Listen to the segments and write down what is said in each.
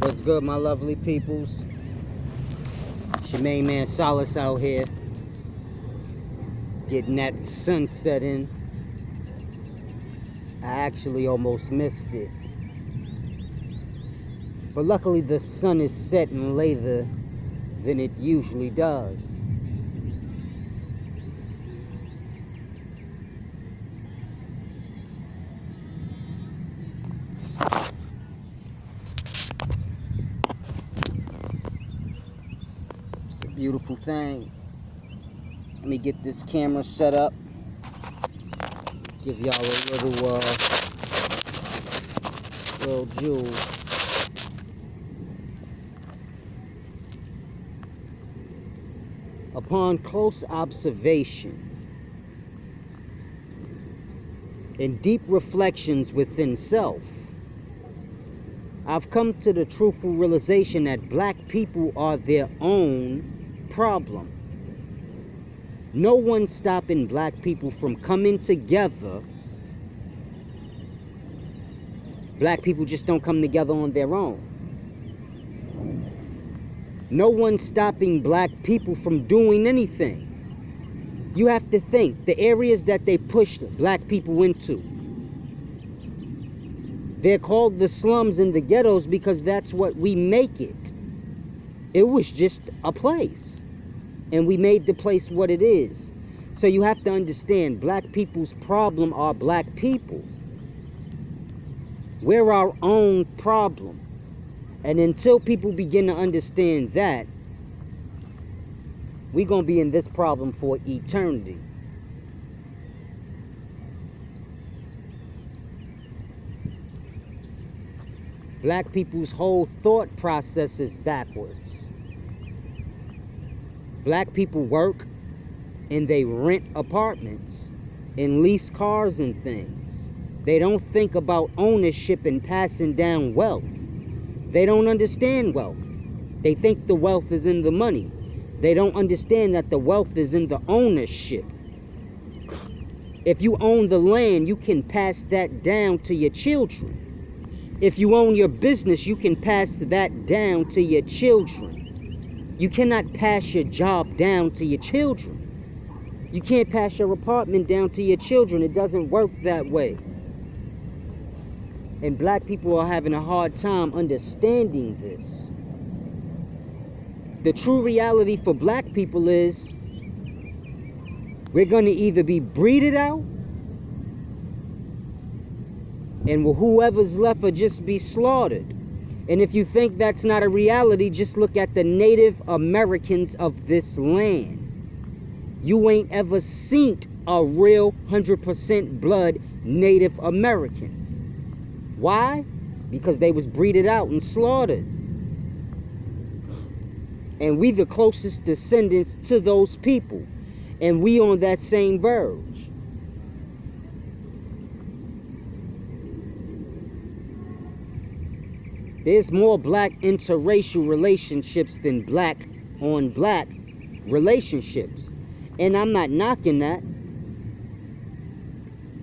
What's good, my lovely peoples? It's your main man Solace out here, getting that sunset in. I actually almost missed it, but luckily the sun is setting later than it usually does. It's a beautiful thing. Let me get this camera set up. Give y'all a little jewel. Upon close observation and deep reflections within self, I've come to the truthful realization that black people are their own problem. No one's stopping black people from coming together. Black people just don't come together on their own. No one's stopping black people from doing anything. You have to think, the areas that they pushed black people into, they're called the slums and the ghettos because that's what we make it. It was just a place, and we made the place what it is. So you have to understand, black people's problem are black people. We're our own problem. And until people begin to understand that, we're going to be in this problem for eternity. Black people's whole thought process is backwards. Black people work and they rent apartments and lease cars and things. They don't think about ownership and passing down wealth. They don't understand wealth. They think the wealth is in the money. They don't understand that the wealth is in the ownership. If you own the land, you can pass that down to your children. If you own your business, you can pass that down to your children. You cannot pass your job down to your children. You can't pass your apartment down to your children. It doesn't work that way. And black people are having a hard time understanding this. The true reality for black people is we're going to either be breeded out, and whoever's left will just be slaughtered. And if you think that's not a reality, just look at the Native Americans of this land. You ain't ever seen a real 100% blood Native American. Why? Because they was breeded out and slaughtered. And we the closest descendants to those people. And we on that same verge. There's more black interracial relationships than black on black relationships. And I'm not knocking that.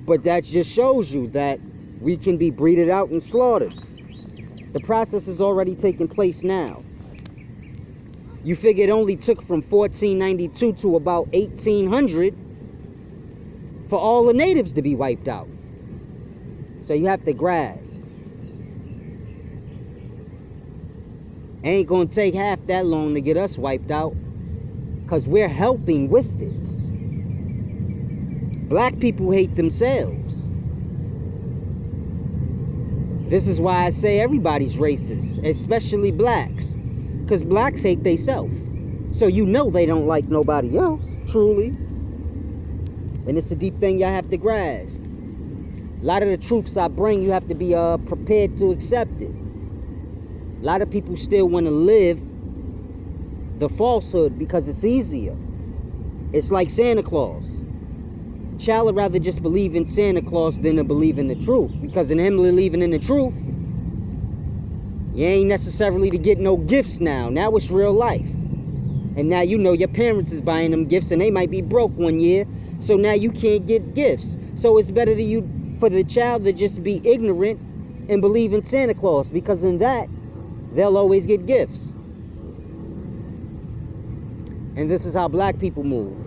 But that just shows you that we can be breeded out and slaughtered. The process is already taking place now. You figure it only took from 1492 to about 1800 for all the natives to be wiped out. So you have to grasp. Ain't gonna take half that long to get us wiped out, because we're helping with it. Black people hate themselves. This is why I say everybody's racist, especially blacks, because blacks hate themselves. So you know they don't like nobody else, truly. And it's a deep thing y'all have to grasp. A lot of the truths I bring, you have to be prepared to accept it. A lot of people still want to live the falsehood because it's easier. It's like Santa Claus. Child would rather just believe in Santa Claus than to believe in the truth. Because in him believing in the truth, you ain't necessarily to get no gifts now. Now it's real life. And now you know your parents is buying them gifts and they might be broke one year. So now you can't get gifts. So it's better for the child to just be ignorant and believe in Santa Claus. Because in that, they'll always get gifts. And this is how black people move.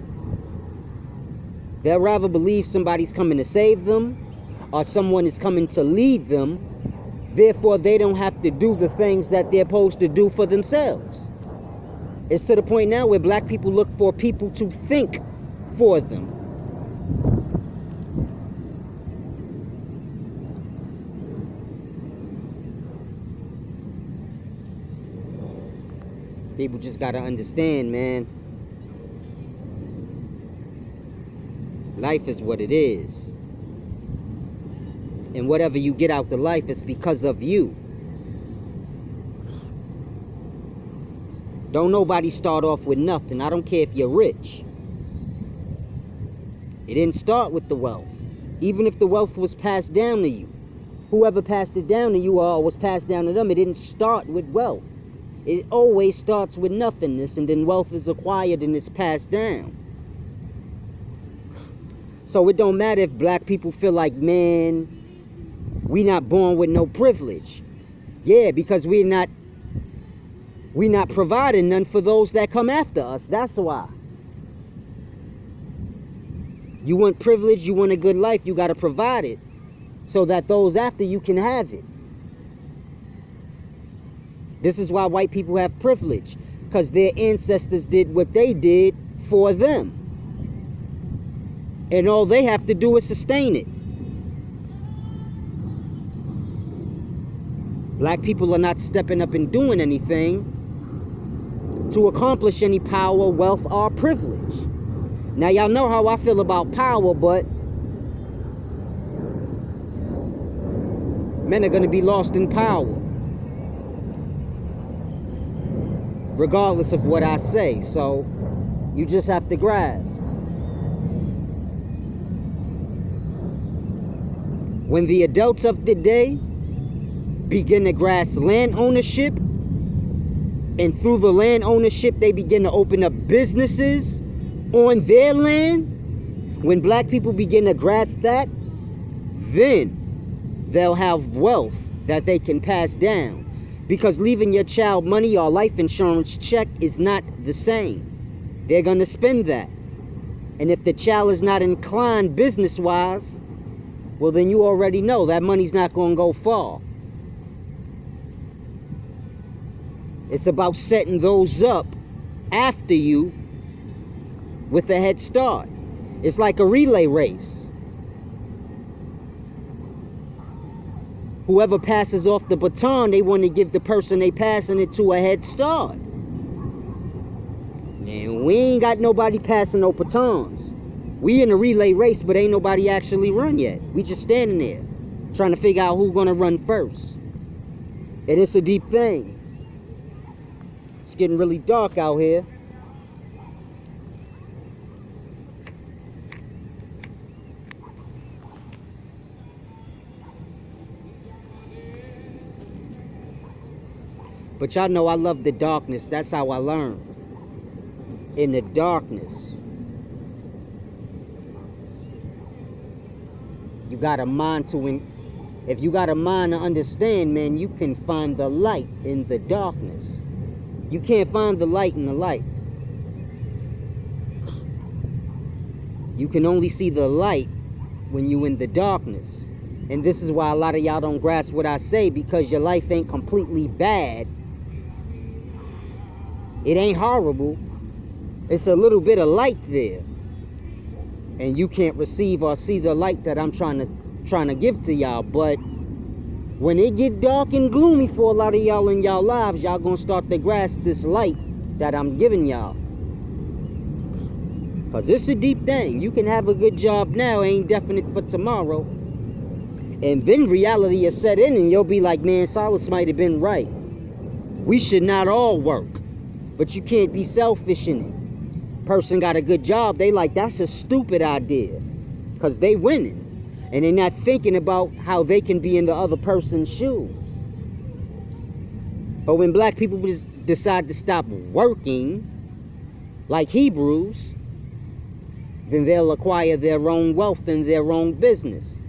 They'll rather believe somebody's coming to save them or someone is coming to lead them. Therefore, they don't have to do the things that they're supposed to do for themselves. It's to the point now where black people look for people to think for them. People just gotta understand, man. Life is what it is. And whatever you get out the life is because of you. Don't nobody start off with nothing. I don't care if you're rich. It didn't start with the wealth. Even if the wealth was passed down to you, whoever passed it down to you or was passed down to them, it didn't start with wealth. It always starts with nothingness, and then wealth is acquired and it's passed down. So it don't matter if black people feel like, man, we not born with no privilege. Yeah, because we not providing none for those that come after us. That's why. You want privilege, you want a good life, you got to provide it so that those after you can have it. This is why white people have privilege, because their ancestors did what they did for them. And all they have to do is sustain it. Black people are not stepping up and doing anything to accomplish any power, wealth, or privilege. Now, y'all know how I feel about power, but men are going to be lost in power, regardless of what I say. So you just have to grasp. When the adults of the day begin to grasp land ownership, and through the land ownership they begin to open up businesses on their land, when black people begin to grasp that, then they'll have wealth that they can pass down. Because leaving your child money or life insurance check is not the same. They're going to spend that. And if the child is not inclined business-wise, well, then you already know that money's not going to go far. It's about setting those up after you with a head start. It's like a relay race. Whoever passes off the baton, they want to give the person they passing it to a head start. And we ain't got nobody passing no batons. We in a relay race, but ain't nobody actually run yet. We just standing there trying to figure out who's gonna run first. And it's a deep thing. It's getting really dark out here. But y'all know I love the darkness. That's how I learn. In the darkness. You got a mind to, if you got a mind to understand, man, you can find the light in the darkness. You can't find the light in the light. You can only see the light when you in the darkness. And this is why a lot of y'all don't grasp what I say, because your life ain't completely bad. It ain't horrible. It's a little bit of light there. And you can't receive or see the light that I'm trying to give to y'all. But when it get dark and gloomy for a lot of y'all in y'all lives, y'all gonna start to grasp this light that I'm giving y'all. Cause it's a deep thing. You can have a good job now, ain't definite for tomorrow. And then reality is set in and you'll be like, man, Solace might have been right. We should not all work. But you can't be selfish in it. Person got a good job, they like, that's a stupid idea. Because they winning. And they're not thinking about how they can be in the other person's shoes. But when black people just decide to stop working, like Hebrews, then they'll acquire their own wealth and their own business.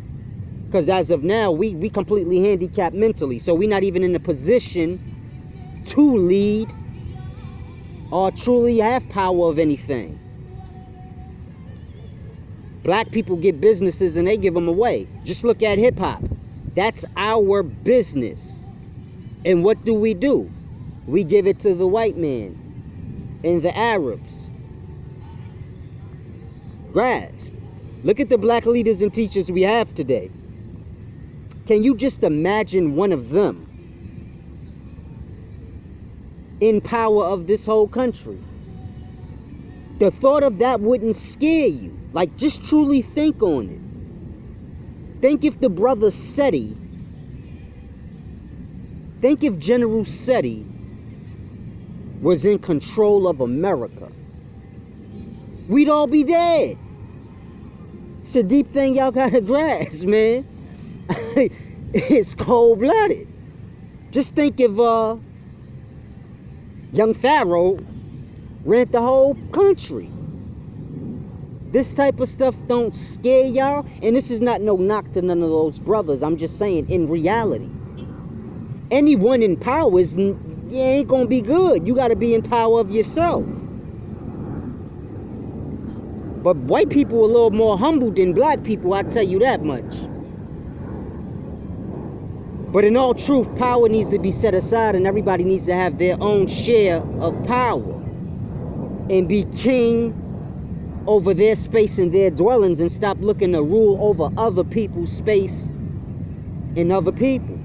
Because as of now, we completely handicapped mentally. So we're not even in a position to lead or truly have power of anything. Black people get businesses and they give them away. Just look at hip hop. That's our business. And what do? We give it to the white man and the Arabs. Grasp. Look at the black leaders and teachers we have today. Can you just imagine one of them in power of this whole country? The thought of that wouldn't scare you. Like, just truly think on it. Think if the brother SETI, think if General SETI was in control of America. We'd all be dead. It's a deep thing y'all gotta grasp, man. It's cold-blooded. Just think if young Pharaoh ran the whole country. This type of stuff don't scare y'all. And this is not no knock to none of those brothers. I'm just saying, in reality, anyone in power ain't gonna be good. You gotta be in power of yourself. But white people are a little more humble than black people, I tell you that much. But in all truth, power needs to be set aside and everybody needs to have their own share of power and be king over their space and their dwellings and stop looking to rule over other people's space and other people.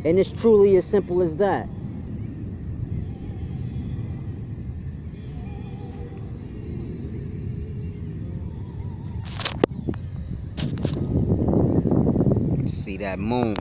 And it's truly as simple as that. See that moon.